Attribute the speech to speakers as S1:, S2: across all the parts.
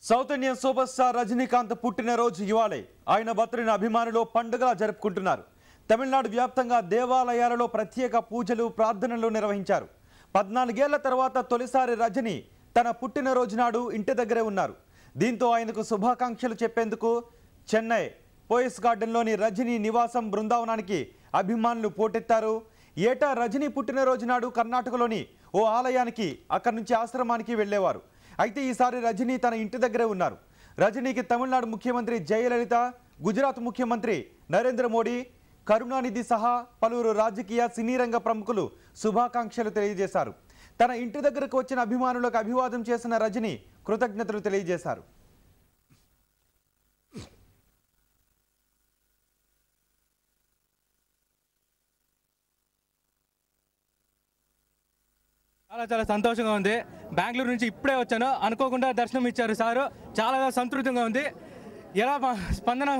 S1: South Indian super star Rajinikanth పుట్టినరోజు ఇవాళే. ఆయన బర్త్డేని అభిమానులు పండుగలా జరుపుకుంటున్నారు. తమిళనాడు వ్యాప్తంగా దేవాలయాలలో ప్రత్యేక పూజలు ప్రార్థనలు నిర్వహించారు. 14 ఏళ్ల తర్వాత తొలిసారి రజనీ తన పుట్టినరోజు నాడు ఇంటి దగ్గరే ఉన్నారు. దీంతో ఆయనకు శుభాకాంక్షలు చెప్పేందుకు చెన్నై పోయిస్ గార్డెన్లోని రజనీ నివాసం బృందావనానికి అభిమానులు పోటెత్తారు. ఏటా రజనీ పుట్టినరోజు నాడు కర్ణాటకలోని ఓ ఆలయానికి అక్కడి నుంచి ఆశ్రమానికి వెళ్లేవారు. అయితే ఈసారి రజనీ తన ఇంటి దగ్గరే ఉన్నారు. రజనీకి తమిళనాడు ముఖ్యమంత్రి జయలలిత, గుజరాత్ ముఖ్యమంత్రి నరేంద్ర మోడీ, కరుణానిధి సహా పలువురు రాజకీయ సినీ రంగ ప్రముఖులు శుభాకాంక్షలు తెలియజేశారు. తన ఇంటి దగ్గరకు వచ్చిన అభిమానులకు అభివాదం చేసిన రజనీ కృతజ్ఞతలు తెలియజేశారు.
S2: చాలా సంతోషంగా ఉంది. బెంగళూరు నుంచి ఇప్పుడే వచ్చాను, అనుకోకుండా దర్శనం ఇచ్చారు సారు. చాలా సంతృప్తిగా ఉంది. ఎలా స్పందన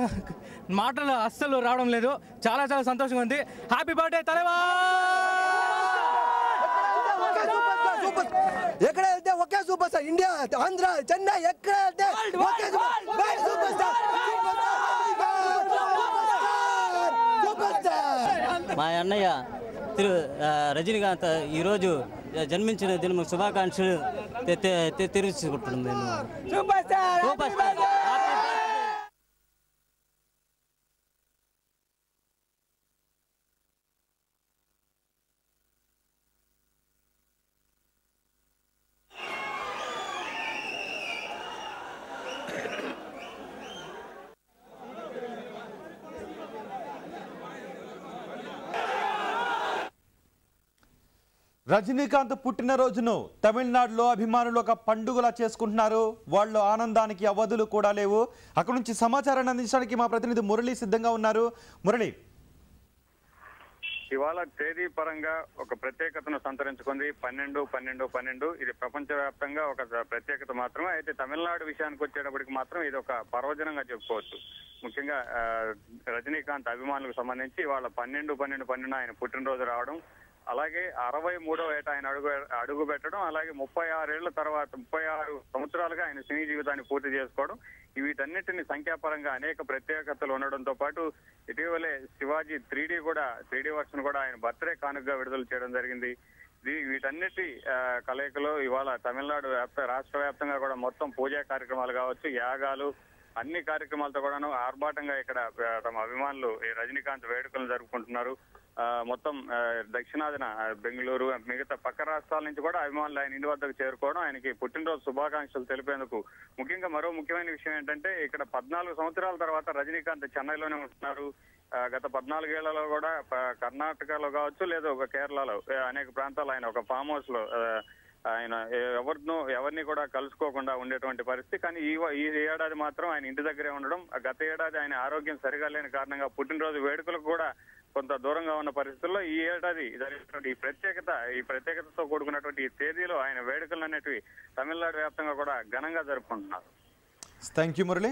S2: మాటలు అస్సలు రావడం లేదు. చాలా సంతోషంగా ఉంది. Happy birthday Thalaiva.
S3: ఎక్కడ వెళ్తే ఒకే super star. India, Andhra, Chennai ఎక్కడ వెళ్తే ఒకే సూపర్ స్టార్.
S4: మా అన్నయ్య రజనీకాంత్ ఈరోజు జన్మించిన దిన శుభాకాంక్షలు తెలుసుకుంటున్నాం.
S1: రజనీకాంత్ పుట్టినరోజును తమిళనాడులో అభిమానులు ఒక పండుగలా చేసుకుంటున్నారు. వాళ్ళ ఆనందానికి అవధులు కూడా లేవు. అక్కడ నుంచి సమాచారాన్ని అందించడానికి మా ప్రతినిధి మురళి సిద్ధంగా ఉన్నారు. మురళి,
S5: ఇవాళ తేదీ పరంగా ఒక ప్రత్యేకతను సంతరించుకుంది. 12-12-12. ఇది ప్రపంచవ్యాప్తంగా ఒక ప్రత్యేకత మాత్రమే. అయితే తమిళనాడు విషయానికి వచ్చేటప్పటికి మాత్రం ఇది ఒక పర్వదినంగా చెప్పుకోవచ్చు. ముఖ్యంగా రజనీకాంత్ అభిమానులకు సంబంధించి ఇవాళ 12-12-12 ఆయన పుట్టినరోజు రావడం, అలాగే 63వ ఏట ఆయన అడుగు పెట్టడం, అలాగే 36 ఏళ్ల తర్వాత 36 సంవత్సరాలుగా ఆయన సినీ జీవితాన్ని పూర్తి చేసుకోవడం, వీటన్నిటిని సంఖ్యాపరంగా అనేక ప్రత్యేకతలు ఉండడంతో పాటు ఇటీవలే శివాజీ 3D వర్షన్ కూడా ఆయన బర్త్డే కానుకగా విడుదల చేయడం జరిగింది. వీటన్నిటి కలయికలో ఇవాళ తమిళనాడు రాష్ట్ర వ్యాప్తంగా కూడా మొత్తం పూజా కార్యక్రమాలు కావచ్చు, యాగాలు, అన్ని కార్యక్రమాలతో కూడాను ఆర్భాటంగా ఇక్కడ తమ అభిమానులు ఈ రజనీకాంత్ వేడుకలను జరుపుకుంటున్నారు. మొత్తం దక్షిణాదిన బెంగళూరు, మిగతా పక్క రాష్ట్రాల నుంచి కూడా అభిమానులు ఆయన ఇంటి వద్దకు చేరుకోవడం, ఆయనకి పుట్టినరోజు శుభాకాంక్షలు తెలిపేందుకు. ముఖ్యంగా మరో ముఖ్యమైన విషయం ఏంటంటే ఇక్కడ 14 సంవత్సరాల తర్వాత రజనీకాంత్ చెన్నైలోనే ఉంటున్నారు. గత 14 ఏళ్లలో కూడా కర్ణాటకలో కావచ్చు లేదా ఒక కేరళలో అనేక ప్రాంతాలు ఆయన ఒక ఫామ్ హౌస్ లో ఆయన ఎవరిని కూడా కలుసుకోకుండా ఉండేటువంటి పరిస్థితి. కానీ ఈ ఏడాది మాత్రం ఆయన ఇంటి దగ్గరే ఉండడం, గత ఏడాది ఆయన ఆరోగ్యం సరిగా లేని కారణంగా పుట్టినరోజు వేడుకలకు కూడా కొంత దూరంగా ఉన్న పరిస్థితుల్లో ఈ ఏడాది జరిగినటువంటి ఈ ప్రత్యేకతతో కూడుకున్నటువంటి ఈ తేదీలో ఆయన వేడుకలు అనేటివి తమిళనాడు వ్యాప్తంగా కూడా ఘనంగా జరుపుకుంటున్నారు.
S1: Thank you Murali.